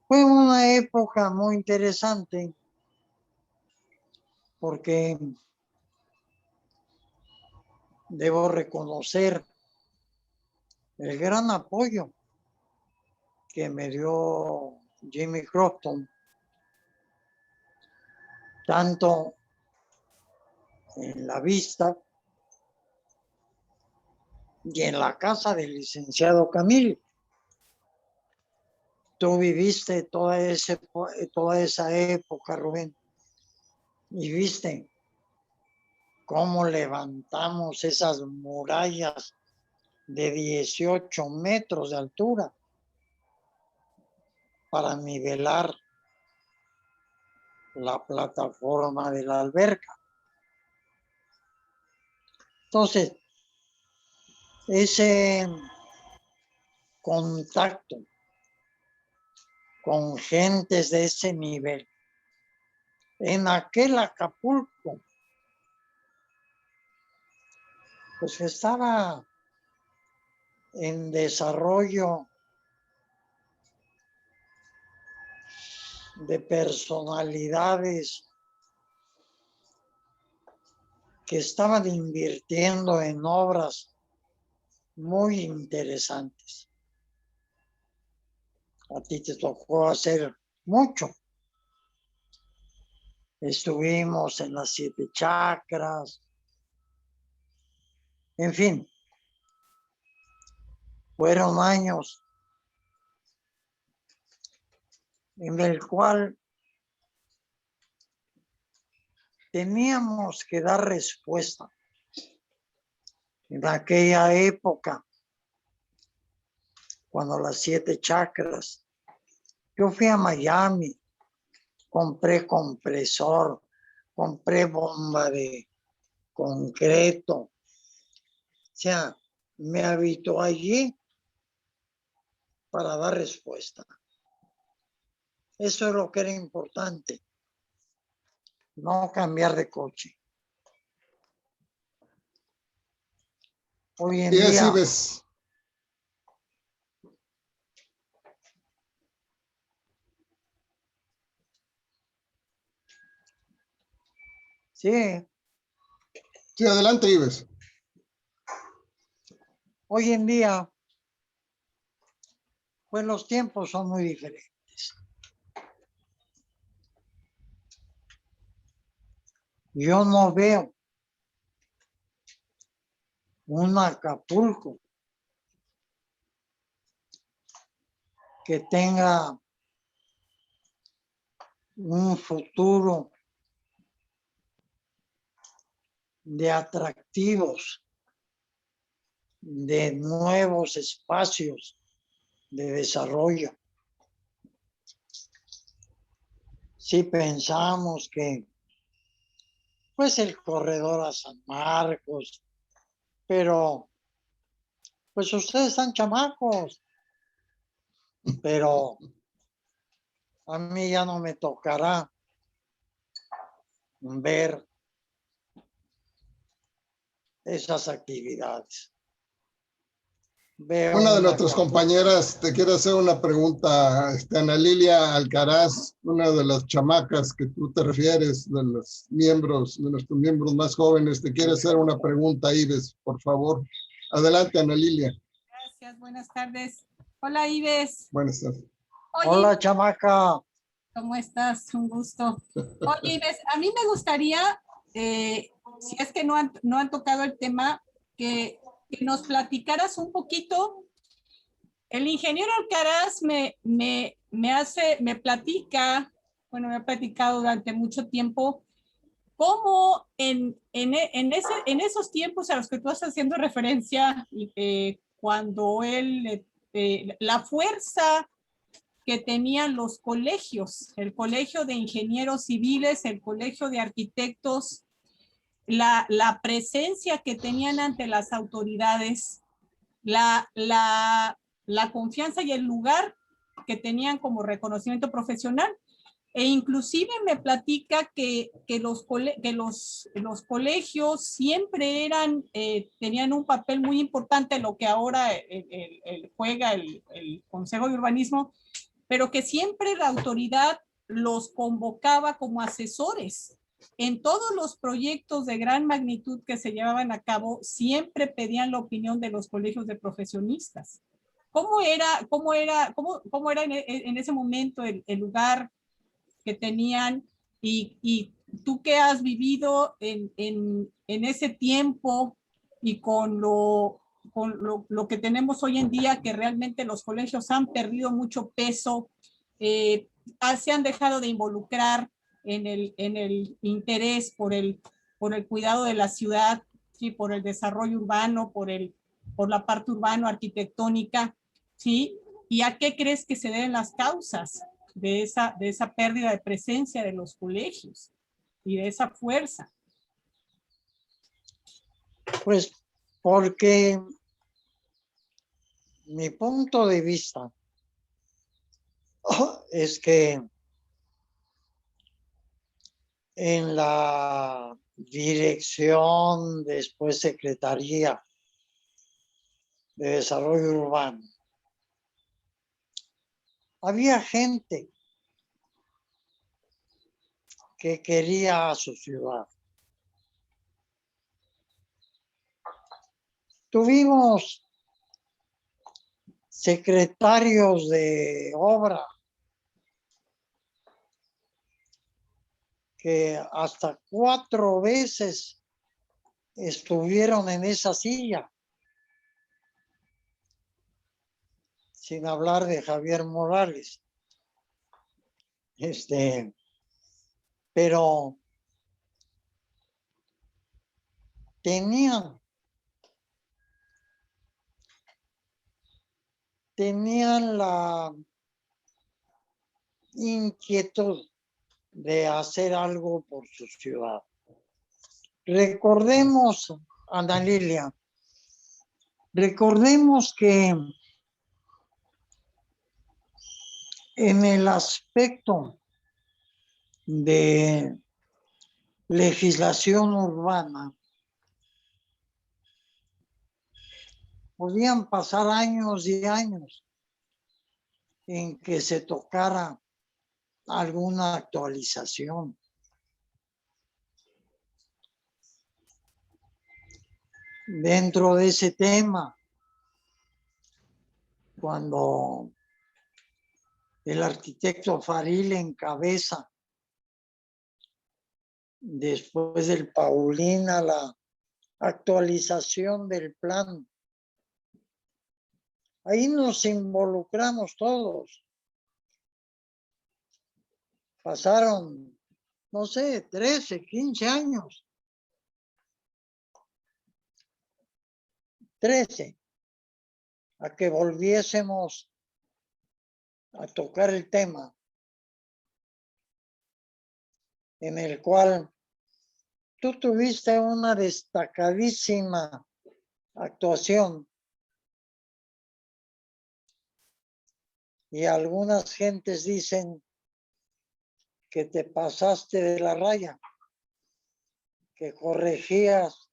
Speaker 2: Fue una época muy interesante porque debo reconocer el gran apoyo que me dio Jimmy Crofton, tanto en la vista y en la casa del licenciado Camil. Tú viviste toda esa época, Rubén, y viste cómo levantamos esas murallas de 18 metros de altura para nivelar la plataforma de la alberca. Entonces, ese contacto con gentes de ese nivel en aquel Acapulco, pues estaba en desarrollo de personalidades que estaban invirtiendo en obras muy interesantes. A ti te tocó hacer mucho. Estuvimos en las 7 chakras. En fin, fueron años en el cual teníamos que dar respuesta. En aquella época, cuando las 7 chakras, yo fui a Miami, compré compresor, compré bomba de concreto. O sea, me habitué allí para dar respuesta. Eso es lo que era importante. No cambiar de coche. Hoy en
Speaker 1: Y así
Speaker 2: día,
Speaker 1: ves.
Speaker 2: sí,
Speaker 1: Sí, adelante, Ives.
Speaker 2: hoy en día, pues los tiempos son muy diferentes. Yo no veo un Acapulco que tenga un futuro de atractivos, de nuevos espacios de desarrollo. Si pensamos que, pues el corredor a San Marcos, pero, pues ustedes están chamacos, pero a mí ya no me tocará ver esas actividades. Veo
Speaker 1: Una de
Speaker 2: una
Speaker 1: nuestras compañeras te quiere hacer una pregunta, Ana Lilia Alcaraz, una de las chamacas que tú te refieres, de los miembros, de nuestros miembros más jóvenes, te quiere hacer una pregunta, Ives, por favor. Adelante, Ana Lilia.
Speaker 5: Gracias, buenas tardes. Hola, Ives.
Speaker 1: Buenas tardes.
Speaker 5: Oye,
Speaker 2: Hola, chamaca.
Speaker 5: ¿cómo estás? Un gusto. Oye, Ives, a mí me gustaría, si es que no han tocado el tema, que nos platicaras un poquito. El ingeniero Alcaraz me platica, bueno, me ha platicado durante mucho tiempo, cómo en esos tiempos a los que tú estás haciendo referencia, cuando él, la fuerza que tenían los colegios, el colegio de ingenieros civiles, el colegio de arquitectos, la presencia que tenían ante las autoridades, la confianza y el lugar que tenían como reconocimiento profesional. E inclusive me platica que los colegios siempre tenían un papel muy importante en lo que ahora juega el Consejo de Urbanismo, pero que siempre la autoridad los convocaba como asesores. En todos los proyectos de gran magnitud que se llevaban a cabo, siempre pedían la opinión de los colegios de profesionistas. ¿Cómo era en ese momento el lugar que tenían y tú que has vivido en ese tiempo y con lo que tenemos hoy en día, que realmente los colegios han perdido mucho peso, se han dejado de involucrar en el interés por el por el cuidado de la ciudad, ¿sí? Por el desarrollo urbano, por la parte urbano-arquitectónica, ¿sí? ¿Y a qué crees que se deben las causas de esa pérdida de presencia de los colegios y de esa fuerza?
Speaker 2: Pues porque mi punto de vista es que en la dirección, después Secretaría de Desarrollo Urbano, había gente que quería a su ciudad. Tuvimos secretarios de obra que hasta 4 veces estuvieron en esa silla, sin hablar de Javier Morales. Pero tenían la inquietud de hacer algo por su ciudad. Recordemos, Ana Lilia, recordemos que en el aspecto de legislación urbana, podían pasar años y años en que se tocara alguna actualización. Dentro de ese tema, cuando el arquitecto Faril encabeza, después del Paulina, la actualización del plan, ahí nos involucramos todos. Pasaron, no sé, 13, 15 años. 13, a que volviésemos a tocar el tema en el cual tú tuviste una destacadísima actuación y algunas gentes dicen que te pasaste de la raya, que corregías,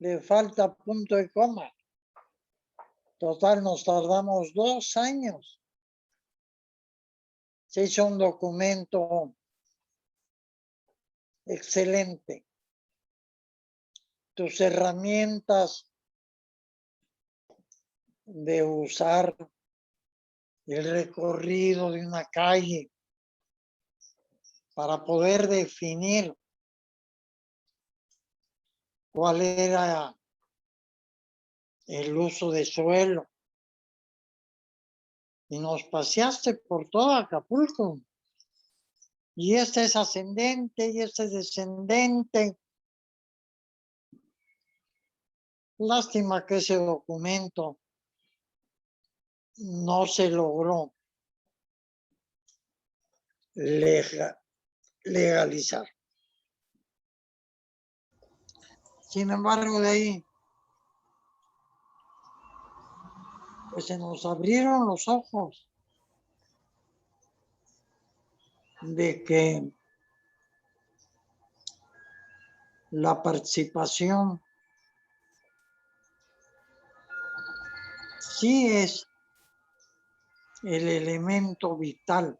Speaker 2: le falta punto y coma. Total, nos tardamos 2 años. Se hizo un documento excelente. Tus herramientas de usar el recorrido de una calle para poder definir cuál era el uso de suelo. Y nos paseaste por todo Acapulco. Y este es ascendente y este es descendente. Lástima que ese documento no se logró legalizar. Sin embargo, de ahí, pues se nos abrieron los ojos de que la participación sí es el elemento vital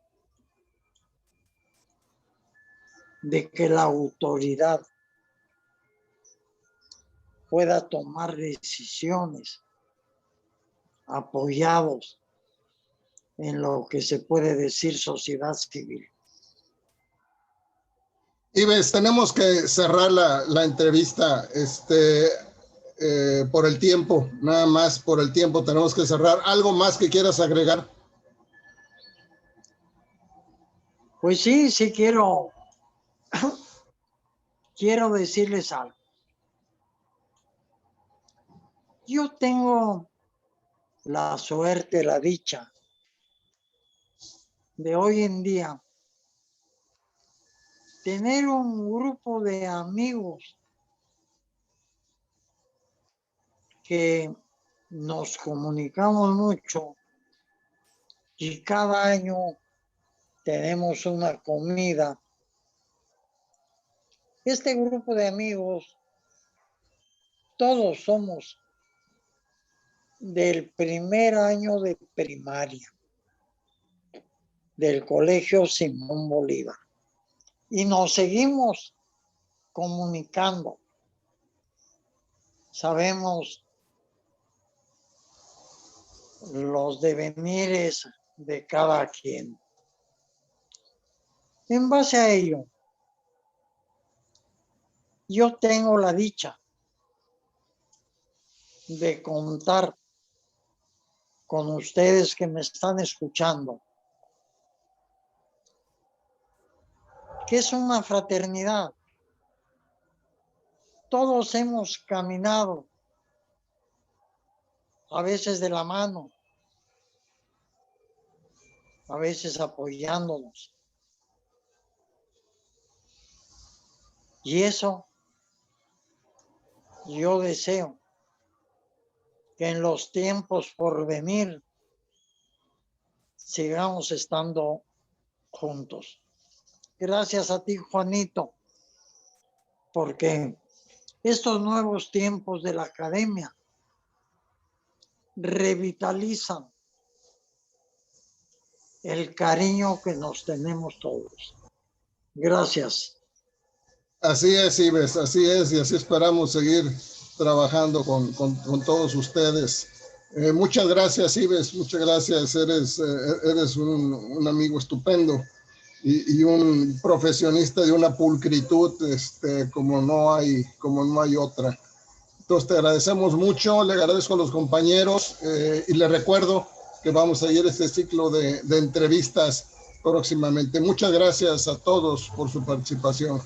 Speaker 2: de que la autoridad pueda tomar decisiones apoyados en lo que se puede decir sociedad civil.
Speaker 1: Ives, tenemos que cerrar la entrevista por el tiempo, nada más por el tiempo tenemos que cerrar. ¿Algo más que quieras agregar?
Speaker 2: Pues sí, sí quiero quiero decirles algo. Yo tengo la suerte, la dicha de hoy en día tener un grupo de amigos que nos comunicamos mucho y cada año tenemos una comida. Este grupo de amigos, todos somos del primer año de primaria del Colegio Simón Bolívar y nos seguimos comunicando. Sabemos los devenires de cada quien. En base a ello, yo tengo la dicha de contar con ustedes que me están escuchando, que es una fraternidad. Todos hemos caminado, a veces de la mano, a veces apoyándonos. Y eso yo deseo que en los tiempos por venir sigamos estando juntos. Gracias a ti, Juanito, porque estos nuevos tiempos de la academia revitalizan el cariño que nos tenemos todos. Gracias.
Speaker 1: Así es, Ives, así es, y así esperamos seguir trabajando con todos ustedes. Muchas gracias, Ives, muchas gracias. Eres un amigo estupendo y un profesionista de una pulcritud como no hay otra. Entonces te agradecemos mucho, le agradezco a los compañeros y les recuerdo que vamos a ir a este ciclo de entrevistas próximamente. Muchas gracias a todos por su participación.